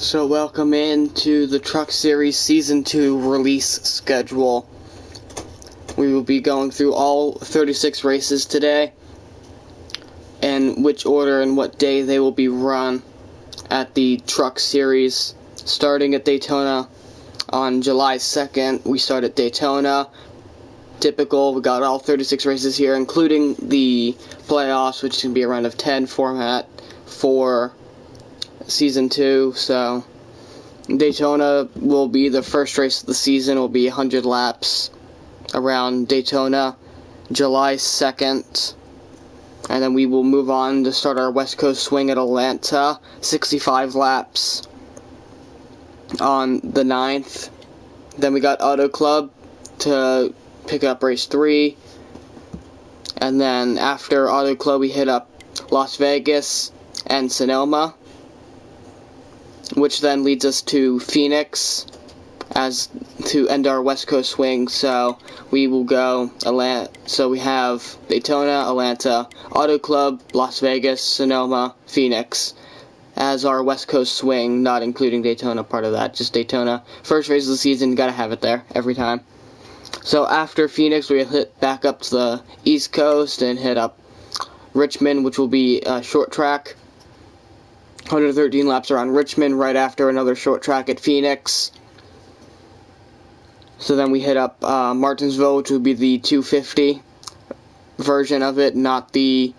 So welcome into the Truck Series Season 2 release schedule. We will be going through all 36 races today, and which order and what day they will be run at the Truck Series. Starting at Daytona on July 2nd, we start at Daytona. Typical, we got all 36 races here, including the playoffs, which can be a round of 10 format for Season 2, so Daytona will be the first race of the season. It will be 100 laps around Daytona, July 2nd, and then we will move on to start our West Coast swing at Atlanta, 65 laps on the 9th. Then we got Auto Club to pick up race 3, and then after Auto Club we hit up Las Vegas and Sonoma, which then leads us to Phoenix as to end our West Coast swing. So we will go Atlanta. So we have Daytona, Atlanta, Auto Club, Las Vegas, Sonoma, Phoenix as our West Coast swing, not including Daytona part of that, just Daytona. First race of the season, gotta have it there every time. So after Phoenix, we hit back up to the East Coast and hit up Richmond, which will be a short track. 113 laps around Richmond, right after another short track at Phoenix. So then we hit up Martinsville, which will be the 250 version of it, not the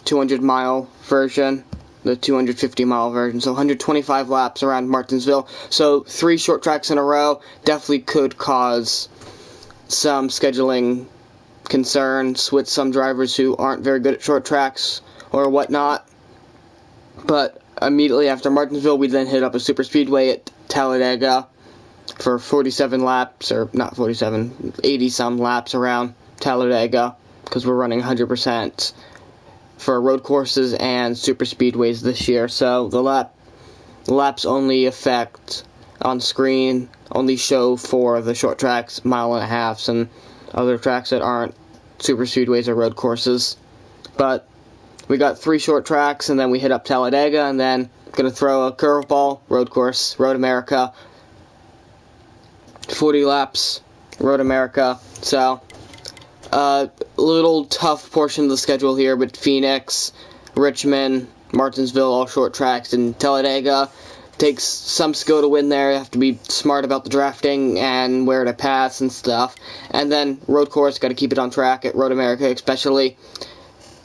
200-mile version, the 250-mile version. So 125 laps around Martinsville. So 3 short tracks in a row definitely could cause some scheduling concerns with some drivers who aren't very good at short tracks or whatnot. But immediately after Martinsville, we then hit up a super speedway at Talladega for 47 laps, or not 47, 80-some laps around Talladega, because we're running 100% for road courses and super speedways this year. So the laps only affect on screen, only show for the short tracks, mile and a halves, and other tracks that aren't super speedways or road courses. But we got 3 short tracks, and then we hit up Talladega, and then gonna throw a curveball, road course, Road America, 40 laps, Road America. So, little tough portion of the schedule here, but Phoenix, Richmond, Martinsville, all short tracks, and Talladega takes some skill to win there. You have to be smart about the drafting and where to pass and stuff. And then road course, got to keep it on track at Road America, especially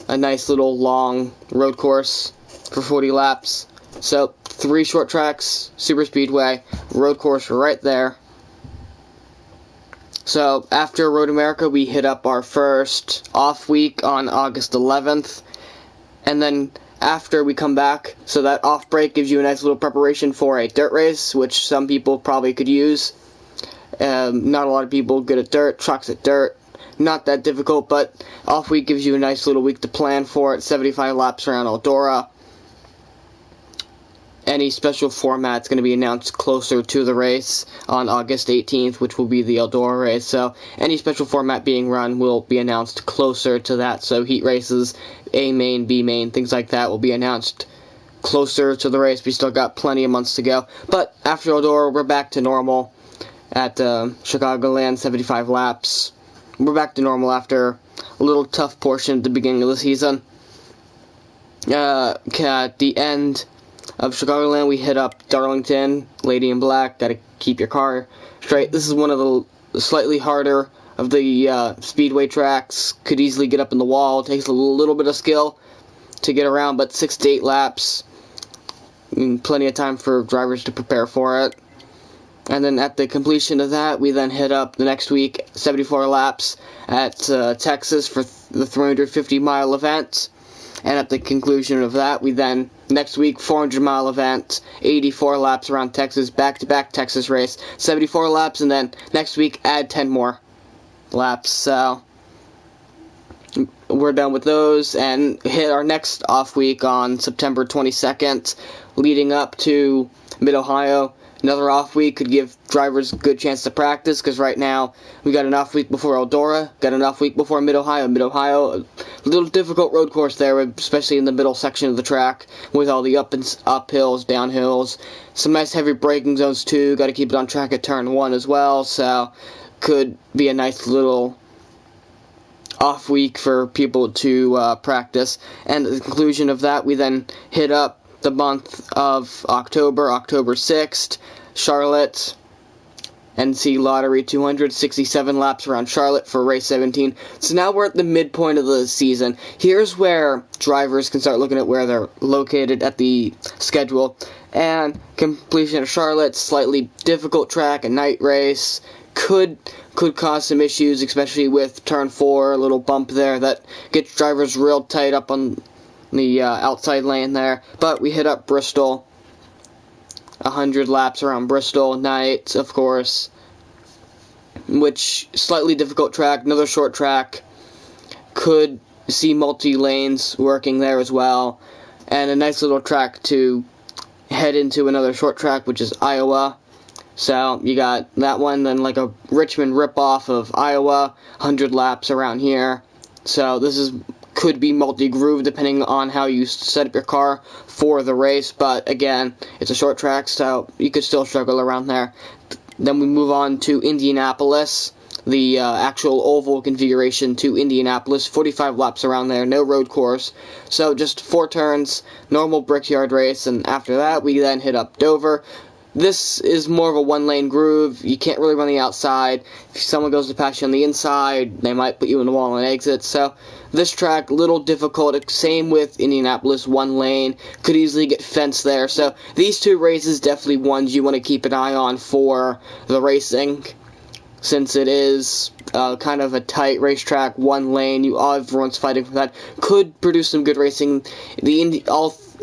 a nice little long road course for 40 laps. So 3 short tracks, super speedway, road course right there. So after Road America, we hit up our first off week on August 11th, and then after we come back, so that off break gives you a nice little preparation for a dirt race, which some people probably could use. Not a lot of people good at dirt, trucks at dirt. Not that difficult, but off week gives you a nice little week to plan for it. 75 laps around Eldora. Any special format's going to be announced closer to the race on August 18th, which will be the Eldora race. So any special format being run will be announced closer to that. So heat races, A main, B main, things like that will be announced closer to the race. We still got plenty of months to go. But after Eldora, we're back to normal at Chicagoland, 75 laps. We're back to normal after a little tough portion at the beginning of the season. At the end of Chicagoland, we hit up Darlington, Lady in Black, gotta keep your car straight. This is one of the slightly harder of the speedway tracks. Could easily get up in the wall, takes a little bit of skill to get around, but 6 to 8 laps. Plenty of time for drivers to prepare for it. And then at the completion of that, we then hit up the next week, 74 laps at Texas for the 350-mile event. And at the conclusion of that, we then, next week, 400-mile event, 84 laps around Texas, back-to-back Texas race, 74 laps, and then next week, add 10 more laps. So we're done with those, and hit our next off week on September 22nd, leading up to Mid-Ohio. Another off week could give drivers a good chance to practice, because right now we got an off week before Eldora, got an off week before Mid-Ohio. Mid-Ohio, a little difficult road course there, especially in the middle section of the track, with all the uphills, downhills. Some nice heavy braking zones too, got to keep it on track at turn 1 as well, so could be a nice little off week for people to practice. And at the conclusion of that, we then hit up the month of October 6th, Charlotte, NC Lottery 267 laps around Charlotte for race 17. So now we're at the midpoint of the season. Here's where drivers can start looking at where they're located at the schedule. And completion of Charlotte, slightly difficult track, a night race, could cause some issues, especially with turn 4, a little bump there that gets drivers real tight up on the outside lane there. But we hit up Bristol, 100 laps around Bristol, night, of course, which slightly difficult track, another short track, could see multi-lanes working there as well, and a nice little track to head into another short track, which is Iowa. So you got that one, then like a Richmond ripoff of Iowa, 100 laps around here. So this could be multi-groove depending on how you set up your car for the race, but again, it's a short track, so you could still struggle around there. Then we move on to Indianapolis, the actual oval configuration to Indianapolis, 45 laps around there, no road course, so just 4 turns, normal brickyard race, and after that we then hit up Dover. This is more of a one-lane groove. You can't really run the outside. If someone goes to pass you on the inside, they might put you in the wall and exit. So this track, little difficult. Same with Indianapolis, one lane. Could easily get fenced there. So these 2 races, definitely ones you want to keep an eye on for the racing, since it is kind of a tight racetrack, one lane. Everyone's fighting for that. Could produce some good racing.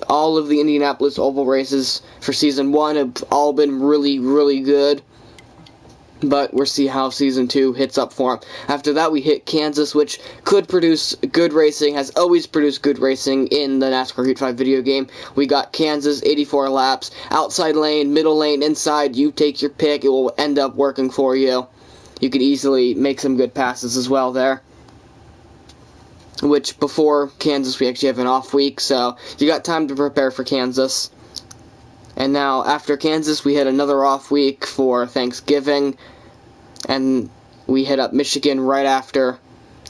All of the Indianapolis oval races for Season 1 have all been really, really good. But we'll see how Season 2 hits up for them. After that, we hit Kansas, which could produce good racing, has always produced good racing in the NASCAR Heat 5 video game. We got Kansas, 84 laps, outside lane, middle lane, inside. You take your pick. It will end up working for you. You could easily make some good passes as well there. Which, before Kansas, we actually have an off week, so you got time to prepare for Kansas. And now, after Kansas, we had another off week for Thanksgiving, and we hit up Michigan right after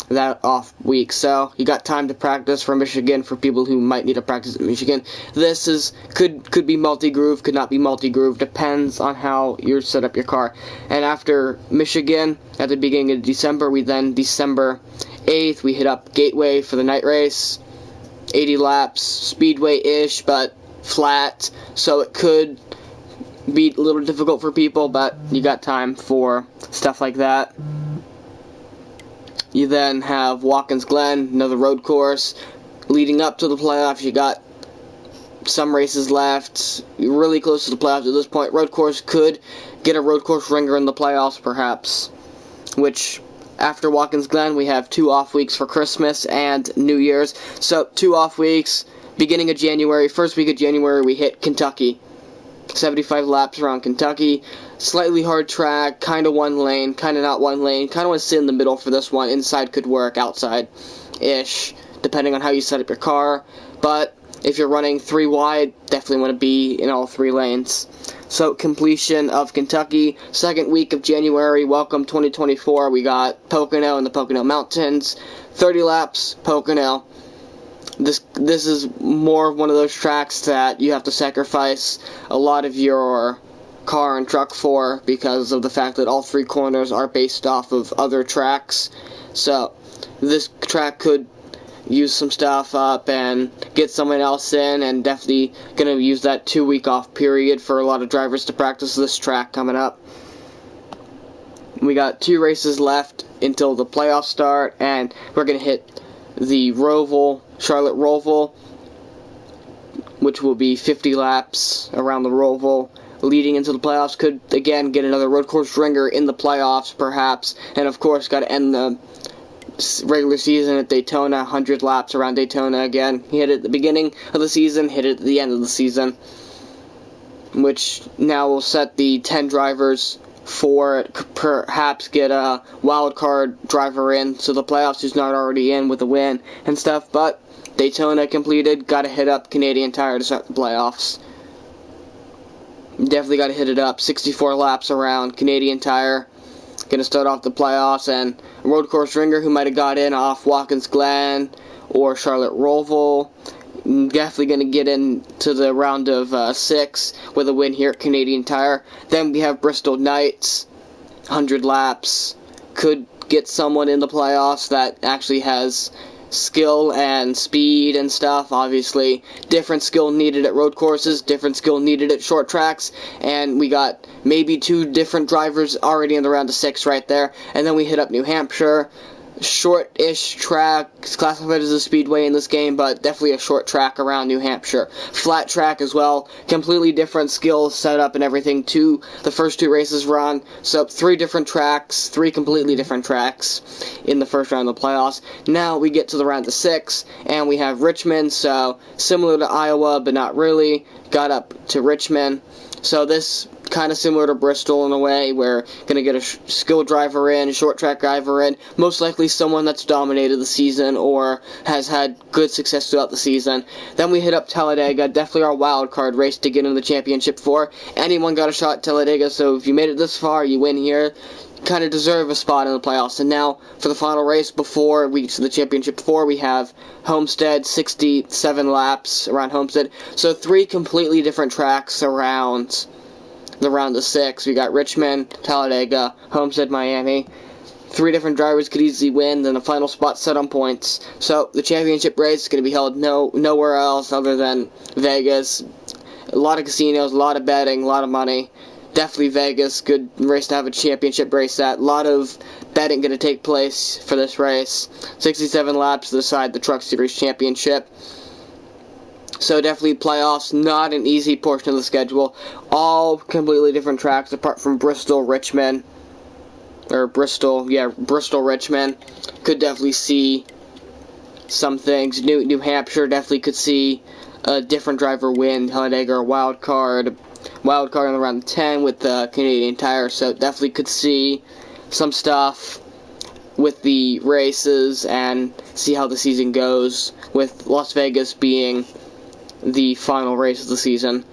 that off week. So you got time to practice for Michigan for people who might need to practice at Michigan. This could be multi-groove, could not be multi-groove, depends on how you set up your car. And after Michigan, at the beginning of December, we then, December 8th, we hit up Gateway for the night race, 80 laps, speedway-ish, but flat, so it could be a little difficult for people, but you got time for stuff like that. You then have Watkins Glen, another road course. Leading up to the playoffs, you got some races left. You're really close to the playoffs at this point. Road course could get a road course ringer in the playoffs, perhaps. Which, after Watkins Glen, we have 2 off weeks for Christmas and New Year's. So, 2 off weeks. Beginning of January, first week of January, we hit Kentucky. 75 laps around Kentucky. Slightly hard track, kind of one lane, kind of not one lane. Kind of want to sit in the middle for this one. Inside could work, outside-ish, depending on how you set up your car. But if you're running 3 wide, definitely want to be in all 3 lanes. So, completion of Kentucky. Second week of January, welcome 2024. We got Pocono and the Pocono Mountains. 30 laps, Pocono. This is more of one of those tracks that you have to sacrifice a lot of your car and truck for, because of the fact that all 3 corners are based off of other tracks. So this track could use some stuff up and get someone else in, and definitely going to use that 2-week off period for a lot of drivers to practice this track coming up. We got 2 races left until the playoffs start, and we're going to hit the Charlotte Roval, which will be 50 laps around the Roval. Leading into the playoffs, could again get another road course ringer in the playoffs, perhaps. And of course, got to end the regular season at Daytona, 100 laps around Daytona again. Hit it at the beginning of the season, hit it at the end of the season. which now will set the 10 drivers for perhaps get a wild card driver in to the playoffs who's not already in with a win and stuff. But Daytona completed, got to hit up Canadian Tire to start the playoffs. Definitely got to hit it up. 64 laps around Canadian Tire. Going to start off the playoffs, and a road course ringer who might have got in off Watkins Glen or Charlotte Roval. Definitely going to get into the round of 6 with a win here at Canadian Tire. Then we have Bristol Knights, 100 laps. Could get someone in the playoffs that actually has skill and speed and stuff. Obviously, different skill needed at road courses, different skill needed at short tracks, and we got maybe 2 different drivers already in the round of 6 right there. And then we hit up New Hampshire. Short-ish track, it's classified as a speedway in this game, but definitely a short track around New Hampshire. Flat track as well, completely different skills, setup, and everything. The first 2 races were on, so 3 different tracks, 3 completely different tracks in the first round of the playoffs. Now we get to the round of 6, and we have Richmond, so similar to Iowa, but not really. Got up to Richmond, so this kind of similar to Bristol in a way. We're going to get a skilled driver in, a short track driver in, most likely someone that's dominated the season or has had good success throughout the season. Then we hit up Talladega, definitely our wild card race to get into the championship for. Anyone got a shot at Talladega, so if you made it this far, you win here, kind of deserve a spot in the playoffs. And now for the final race before we get to the championship 4, we have Homestead, 67 laps around Homestead. So 3 completely different tracks around the round of 6. We got Richmond, Talladega, Homestead, Miami. 3 different drivers could easily win, then the final spot set on points. So the championship race is going to be held nowhere else other than Vegas. A lot of casinos, a lot of betting, a lot of money. Definitely Vegas, good race to have a championship race at. A lot of betting going to take place for this race. 67 laps to decide the Truck Series Championship. So definitely playoffs, not an easy portion of the schedule. All completely different tracks apart from Bristol, Richmond. Bristol, Richmond. Could definitely see some things. New Hampshire definitely could see a different driver win. Talladega or wild card in the round of 10 with the Canadian Tire. So definitely could see some stuff with the races and see how the season goes, with Las Vegas being the final race of the season.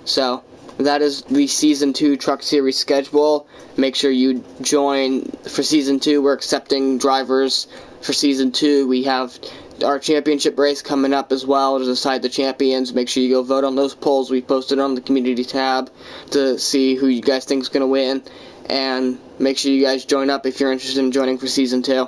So that is the Season 2 Truck Series schedule. Make sure you join for Season 2. We're accepting drivers for Season 2. We have our championship race coming up as well to decide the champions. Make sure you go vote on those polls we posted on the community tab to see who you guys think is going to win. And make sure you guys join up if you're interested in joining for Season 2.